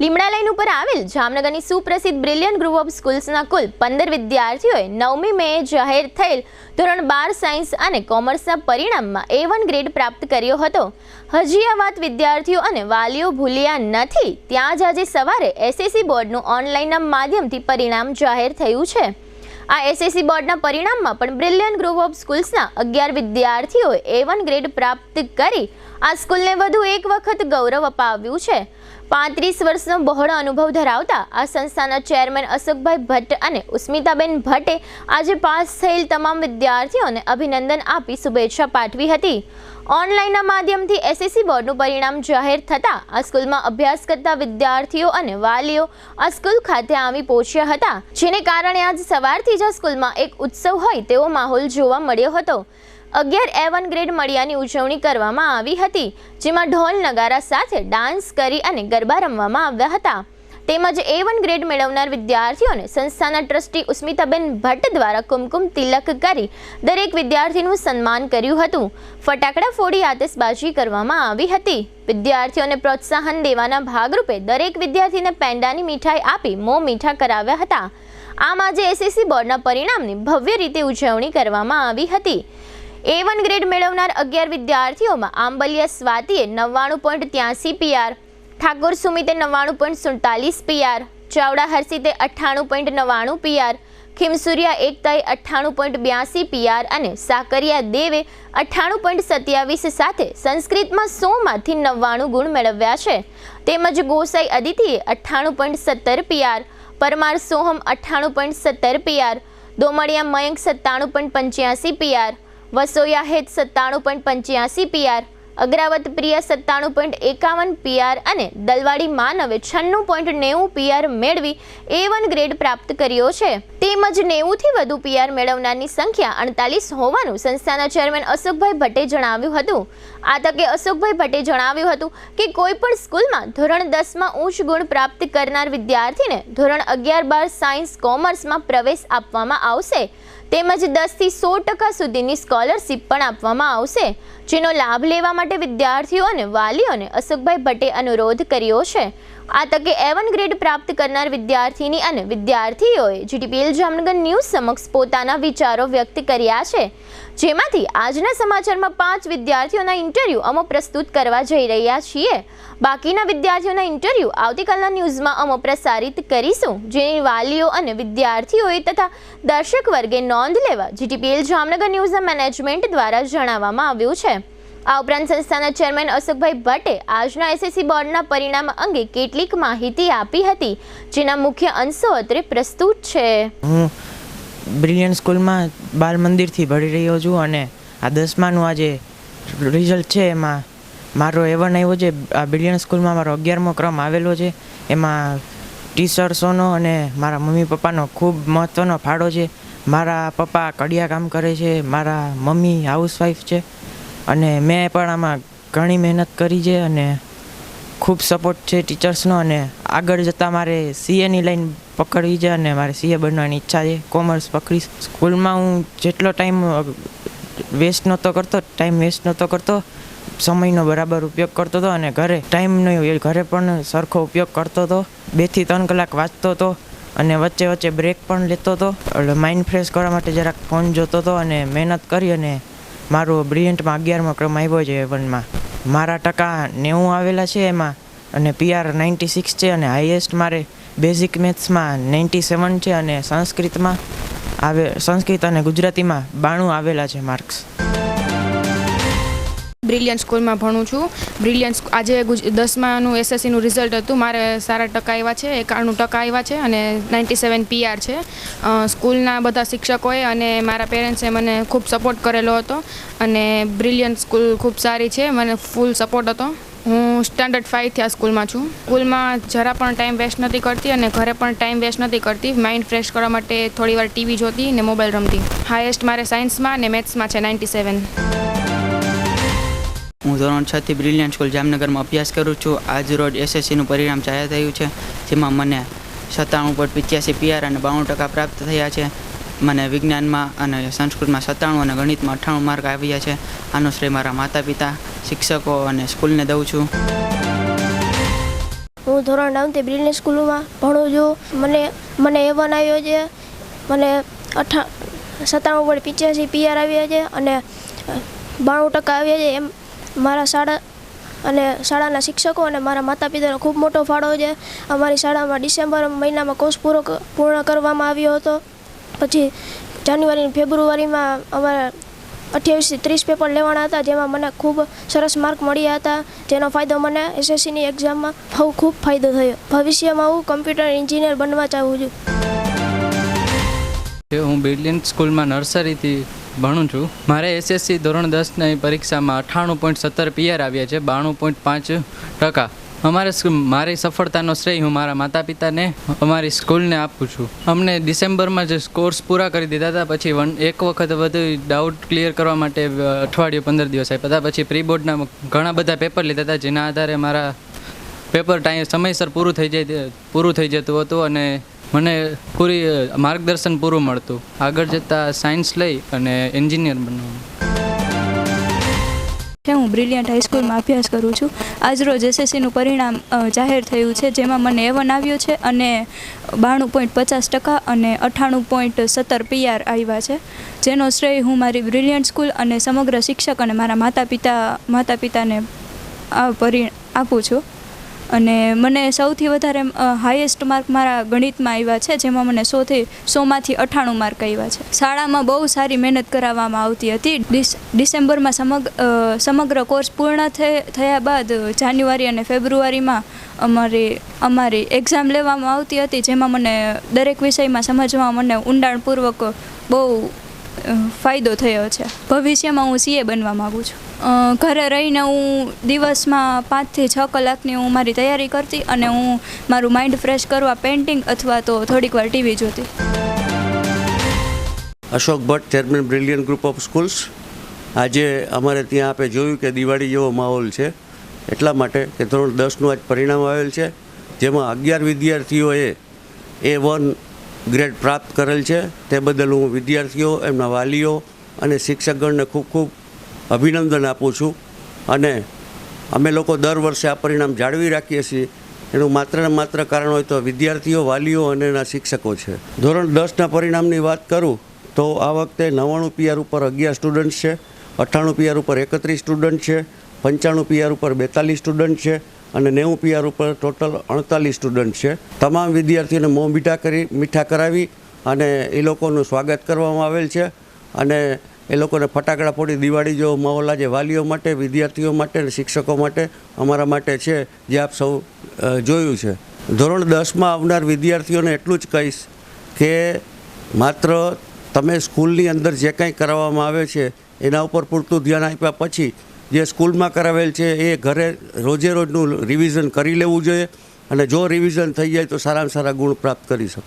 લીમડા લાઈન ઉપર આવેલ જામનગરની સુપ્રસિદ્ધ બ્રિલિયન્ટ ગ્રુપ ઓફ સ્કૂલ્સના કુલ 15 વિદ્યાર્થીઓએ 9મી મેએ જાહેર થયેલ ધોરણ 12 સાયન્સ અને કોમર્સના પરિણામમાં A1 ગ્રેડ પ્રાપ્ત કર્યો હતો. હજી આ વાત વિદ્યાર્થીઓ અને વાલીઓ ભૂલ્યા નથી. ત્યાં જ આજે સવારે SSC બોર્ડનું ઓનલાઈનના માધ્યમથી પરિણામ જાહેર થયું છે. આ SSC બોર્ડના પરિણામમાં પણ બ્રિલિયન્ટ ગ્રુપ ઓફ સ્કૂલ્સના 11 વિદ્યાર્થીઓએ A1 ગ્રેડ પ્રાપ્ત કરી આ સ્કૂલને વધુ એક વખત ગૌરવ અપાવ્યું છે. 35 વર્ષનો બહોળો અનુભવ ધરાવતા આ સંસ્થાના ચેરમેન અશોકભાઈ ભટ્ટ અને ઉસ્મિતાબેન ભટ્ટે આજે પાસ થયેલ તમામ વિદ્યાર્થીઓને અભિનંદન આપી શુભેચ્છા પાઠવી હતી. ઓનલાઈનના માધ્યમથી SSC બોર્ડનું પરિણામ જાહેર થતાં આ સ્કૂલમાં અભ્યાસ કરતા વિદ્યાર્થીઓ અને વાલીઓ આ સ્કૂલ ખાતે આવી પહોંચ્યા હતા, જેને કારણે આજ સવારથી જ આ સ્કૂલમાં એક ઉત્સવ હોય તેવો માહોલ જોવા મળ્યો હતો. 11 A1 ગ્રેડ મળ્યાની ઉજવણી કરવામાં આવી હતી, જેમાં ઢોલ નગારા સાથે ડાન્સ કરી અને ગરબા રમવામાં આવ્યા હતા. તેમજ A1 ગ્રેડ મેળવનાર વિદ્યાર્થીઓને સંસ્થાના ટ્રસ્ટી ઉસ્મિતાબેન ભટ્ટ દ્વારા કુમકુમ તિલક કરી દરેક વિદ્યાર્થીનું સન્માન કર્યું હતું. ફટાકડા ફોડી આતશબાજી કરવામાં આવી હતી. વિદ્યાર્થીઓને પ્રોત્સાહન દેવાના ભાગરૂપે દરેક વિદ્યાર્થીને પેંડાની મીઠાઈ આપી મોં મીઠા કરાવ્યા હતા. આમ આજે SSC બોર્ડના પરિણામની ભવ્ય રીતે ઉજવણી કરવામાં આવી હતી. A1 ગ્રેડ મેળવનાર 11 વિદ્યાર્થીઓમાં Ambaliya સ્વાતિએ 99.83 PR, Thakor સુમિતે 99.47 PR, Chavda હર્ષિતે 98.99 PR, Khimsuriya એકતાએ 98.82 PR અને સાકરિયા દેવે 98.27 સાથે સંસ્કૃતમાં 100માંથી 99 ગુણ મેળવ્યા છે. તેમજ Gosai અદિતિએ 98.17 PR, Parmar Soham 98.17 PR, Domadiya Mayank 97.85 PR, Vasoya હેત 97.85 PR, અગ્રાવત પ્રિયા 97.51 PR અને દલવાડી માનવે 96.90 PR મેળવી A1 ગ્રેડ પ્રાપ્ત કર્યો છે. તેમજ 90થી વધુ PR મેળવનારની સંખ્યા 48 હોવાનું સંસ્થાના ચેરમેન અશોકભાઈ ભટ્ટે જણાવ્યું હતું. આ તકે અશોકભાઈ ભટ્ટે જણાવ્યું હતું કે કોઈ પણ સ્કૂલમાં ધોરણ 10માં ઉચ્ચ ગુણ પ્રાપ્ત કરનાર વિદ્યાર્થીને ધોરણ 11-12 સાયન્સ કોમર્સમાં પ્રવેશ આપવામાં આવશે. તેમજ 10થી 100% સુધીની સ્કોલરશિપ પણ આપવામાં આવશે, જેનો લાભ લેવા માટે વિદ્યાર્થીઓ અને વાલીઓને અશોકભાઈ ભટ્ટે અનુરોધ કર્યો છે. આ તકે A1 ગ્રેડ પ્રાપ્ત કરનાર વિદ્યાર્થીની અને વિદ્યાર્થીઓએ GTPL જામનગર ન્યૂઝ સમક્ષ પોતાના વિચારો વ્યક્ત કર્યા છે, જેમાંથી આજના સમાચારમાં 5 વિદ્યાર્થીઓના ઇન્ટરવ્યૂ અમે પ્રસ્તુત કરવા જઈ રહ્યા છીએ. બાકીના વિદ્યાર્થીઓના ઇન્ટરવ્યૂ આવતીકાલના ન્યૂઝમાં અમે પ્રસારિત કરીશું, જેની વાલીઓ અને વિદ્યાર્થીઓએ તથા દર્શક વર્ગે નોંધ લેવા GTPL જામનગર ન્યૂઝના મેનેજમેન્ટ દ્વારા જણાવવામાં આવ્યું છે. આ ઉપરાંત સંસ્થાના ચેરમેન અશોકભાઈ ભટ્ટે આજના SSC બોર્ડના પરિણામ અંગે કેટલીક માહિતી આપી હતી, જેના મુખ્ય અંશો અત્રે પ્રસ્તુત છે. હું બ્રિલિયન્ટ સ્કૂલમાં બાલ મંદિરથી ભણી રહ્યો છું અને આ 10માનું આજે રિઝલ્ટ છે એમાં મારો A1 આવ્યો છે. આ બ્રિલિયન્ટ સ્કૂલમાં મારો 11મો ક્રમ આવેલો છે. એમાં ટીચર્સોનો અને મારા મમ્મી પપ્પાનો ખૂબ મહત્ત્વનો ફાળો છે. મારા પપ્પા કડિયા કામ કરે છે, મારા મમ્મી હાઉસવાઈફ છે અને મેં પણ આમાં ઘણી મહેનત કરી છે અને ખૂબ સપોર્ટ છે ટીચર્સનો. અને આગળ જતાં મારે CAની લાઈન પકડવી છે અને મારે CA બનવાની ઈચ્છા છે. કોમર્સ પકડીશ. સ્કૂલમાં હું જેટલો ટાઈમ વેસ્ટ નહોતો કરતો, સમયનો બરાબર ઉપયોગ કરતો હતો અને ઘરે પણ સરખો ઉપયોગ કરતો હતો. 2 થી 3 કલાક વાંચતો હતો અને વચ્ચે બ્રેક પણ લેતો હતો. એટલે માઇન્ડ ફ્રેશ કરવા માટે જરાક ફોન જોતો હતો અને મહેનત કરી અને મારો બ્રિલિયન્ટમાં 11મો ક્રમ આવ્યો છે A1માં. મારા ટકા 90 આવેલા છે એમાં અને PR 96 છે અને હાઈએસ્ટ મારે બેઝિક મેથ્સમાં 97 છે અને સંસ્કૃત અને ગુજરાતીમાં 92 આવેલા છે માર્ક્સ. બ્રિલિયન્ટ સ્કૂલમાં ભણું છું. બ્રિલિયન્ટ આજે 10માનું SSCનું રિઝલ્ટ હતું. મારે સારા ટકા આવ્યા છે, 91% આવ્યા છે અને 97 PR છે. સ્કૂલના બધા શિક્ષકોએ અને મારા પેરેન્ટ્સે મને ખૂબ સપોર્ટ કરેલો હતો અને બ્રિલિયન્ટ સ્કૂલ ખૂબ સારી છે, મને ફૂલ સપોર્ટ હતો. હું સ્ટાન્ડર્ડ 5થી આ સ્કૂલમાં છું. સ્કૂલમાં જરા પણ ટાઈમ વેસ્ટ નથી કરતી અને ઘરે પણ ટાઈમ વેસ્ટ નથી કરતી. માઇન્ડ ફ્રેશ કરવા માટે થોડીવાર TV જોતી ને મોબાઈલ રમતી. હાઈએસ્ટ મારે સાયન્સમાં અને મેથ્સમાં છે 97. હું ધોરણ 6 થી બ્રિલિયન્ટ સ્કૂલ જામનગરમાં અભ્યાસ કરું છું. આજ રોજ SSCનું પરિણામ જાહેર થયું છે, જેમાં મને 97.85 PR અને 92% પ્રાપ્ત થયા છે. મને વિજ્ઞાનમાં અને સંસ્કૃતમાં 97 અને ગણિતમાં 98 માર્ક આવ્યા છે. આનો શ્રેય મારા માતા પિતા, શિક્ષકો અને સ્કૂલને દઉં છું. હું ધોરણ 9થી બ્રિલિયન્ટ સ્કૂલમાં ભણું છું. મને A1 આવ્યો છે, મને 97.85 PR આવ્યા છે અને 92% આવ્યા છે. એમ મારા શાળા અને શાળાના શિક્ષકો અને મારા માતા પિતાનો ખૂબ મોટો ફાળો છે. અમારી શાળામાં ડિસેમ્બર મહિનામાં કોર્સ પૂર્ણ કરવામાં આવ્યો હતો. પછી જાન્યુઆરી અને ફેબ્રુઆરીમાં અમારા 28 થી 30 પેપર લેવાના હતા, જેમાં મને ખૂબ સરસ માર્ક મળ્યા હતા, જેનો ફાયદો મને SSCની એક્ઝામમાં ખૂબ ફાયદો થયો. ભવિષ્યમાં હું કમ્પ્યુટર એન્જિનિયર બનવા ચાહું છું. હું બ્રિલિયન્ટ સ્કૂલમાં નર્સરીથી ભણું છું. મારે SSC ધોરણ 10ની પરીક્ષામાં 98.17 PR આવ્યા છે, 92.5%. મારી સફળતાનો શ્રેય હું મારા માતા પિતાને, અમારી સ્કૂલને આપું છું. અમને ડિસેમ્બરમાં જે કોર્સ પૂરા કરી દીધા હતા, પછી એક વખત વધુ ડાઉટ ક્લિયર કરવા માટે અઠવાડિયું 15 દિવસ આપ્યા હતા. પછી પ્રી બોર્ડના ઘણા બધા પેપર લીધા હતા, જેના આધારે મારા પેપર સમયસર પૂરું થઈ જતું હતું અને મને પૂરી માર્ગદર્શન પૂરું મળતું. આગળ જતાં સાયન્સ લઈ અને એન્જિનિયર બનવાનું. હું બ્રિલિયન્ટ હાઈસ્કૂલમાં અભ્યાસ કરું છું. આજરોજ SSCનું પરિણામ જાહેર થયું છે, જેમાં મને A1 આવ્યો છે અને 92.50% અને 98.17 PR આવ્યા છે, જેનો શ્રેય હું મારી બ્રિલિયન્ટ સ્કૂલ અને સમગ્ર શિક્ષક અને મારા માતા પિતાને આપું છું. અને મને સૌથી વધારે હાઈએસ્ટ માર્ક મારા ગણિતમાં આવ્યા છે, જેમાં મને 100માંથી 98 માર્ક આવ્યા છે. શાળામાં બહુ સારી મહેનત કરાવવામાં આવતી હતી. ડિસેમ્બરમાં સમગ્ર કોર્સ પૂર્ણ થયા બાદ જાન્યુઆરી અને ફેબ્રુઆરીમાં અમારી એક્ઝામ લેવામાં આવતી હતી, જેમાં મને દરેક વિષયમાં સમજવામાં મને ઊંડાણપૂર્વક બહુ ફાયદો થયો છે. ભવિષ્યમાં હું CA બનવા માગું છું. ઘરે રહીને હું દિવસમાં 5 થી 6 કલાકની હું મારી તૈયારી કરતી અને હું મારું માઇન્ડ ફ્રેશ કરવા પેઇન્ટિંગ અથવા તો થોડીક વાર TV જોતી. Ashok Bhatt, chairman brilliant group of schools. આજે અમારે ત્યાં આપણે જોયું કે દિવાળી જેવો માહોલ છે, એટલા માટે કે ધોરણ 10નું આજ પરિણામ આવેલ છે, જેમાં 11 વિદ્યાર્થીઓએ A1 ગ્રેડ પ્રાપ્ત કરેલ છે. તે બદલ હું વિદ્યાર્થીઓ, એમના વાલીઓ અને શિક્ષકગણને ખૂબ ખૂબ અભિનંદન આપું છું. અને અમે લોકો દર વર્ષે આ પરિણામ જાળવી રાખીએ છીએ. એનું માત્ર ને માત્ર કારણ હોય તો વિદ્યાર્થીઓ, વાલીઓ અને એના શિક્ષકો છે. ધોરણ 10ના પરિણામની વાત કરું તો આ વખતે 99 PR ઉપર 11 સ્ટુડન્ટ છે, 98 PR ઉપર 31 સ્ટુડન્ટ છે, 95 PR ઉપર 42 સ્ટુડન્ટ છે અને 90 PR ઉપર ટોટલ 48 સ્ટુડન્ટ છે. તમામ વિદ્યાર્થીઓને મોં મીઠા કરાવી અને એ લોકોનું સ્વાગત કરવામાં આવેલ છે અને એ લોકોને ફટાકડા ફોડી દિવાળી જેવો માહોલ આજે વાલીઓ માટે, વિદ્યાર્થીઓ માટે અને શિક્ષકો માટે, અમારા માટે છે, જે આપ સૌ જોયું છે. ધોરણ 10માં આવનાર વિદ્યાર્થીઓને એટલું જ કહીશ કે માત્ર તમે સ્કૂલની અંદર જે કંઈ કરાવવામાં આવે છે એના ઉપર પૂરતું ધ્યાન આપ્યા પછી જે સ્કૂલમાં કરાવેલ છે એ ઘરે રોજનું રિવિઝન કરી લેવું જોઈએ અને જો રિવિઝન થઈ જાય તો સારામાં સારા ગુણ પ્રાપ્ત કરી શકો.